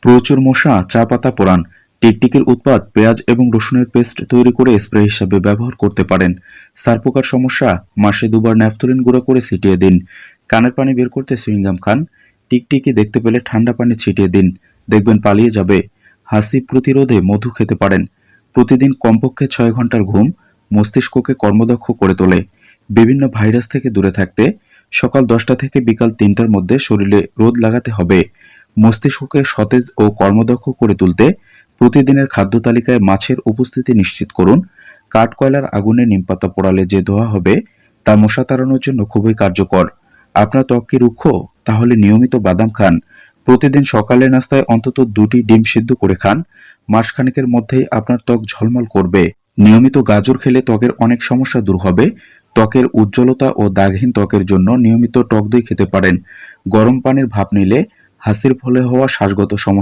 প্রচুর মশা, চা পাতা পোড়ান। টিকটিকির উৎপাত পেঁয়াজ এবং রসুনের পেস্ট তৈরি করে স্প্রে হিসাবে ব্যবহার করতে পারেন। সারপোকার সমস্যা, মাসে 2 বার ন্যাপথলিন গুঁড়া করে ছিটিয়ে দিন। কানের পানি বের করতে সুইংগাম খান। টিকটিকি দেখতে পেলে ঠান্ডা পানি ছিটিয়ে দিন, দেখবেন পালিয়ে যাবে। হাসি প্রতিরোধে মধু খেতে পারেন। প্রতিদিন কমপক্ষে 6 ঘন্টার ঘুম মস্তিষ্ককে কর্মদক্ষ করে তোলে। বিভিন্ন ভাইরাস থেকে দূরে থাকতে সকাল 10টা থেকে বিকাল 3টার মধ্যে শরীরে রোদ লাগাতে হবে। মস্তিষ্ককে সতেজ ও কর্মদক্ষ করে তুলতে প্রতিদিনের খাদ্য তালিকায় মাছের উপস্থিতি নিশ্চিত করুন। কাঠকয়লার আগুনে নিমপাতা পোড়ালে যে ধোঁয়া হবে তা মশা তাড়ানোর জন্য খুবই কার্যকর। আপনার ত্বক কি রুক্ষ? তাহলে নিয়মিত বাদাম খান। প্রতিদিন সকালের নাস্তায় অন্তত 2টি ডিম সিদ্ধ করে খান। মাসখানেকের মধ্যেই আপনার ত্বক ঝলমল করবে। নিয়মিত গাজর খেলে ত্বকের অনেক সমস্যা দূর হবে। ত্বকের উজ্জ্বলতা ও দাগহীন ত্বকের জন্য নিয়মিত টক দই খেতে পারেন। গরম পানির ভাপ নিলে হাঁচির ফলে হওয়া শ্বাসগত সমস্যা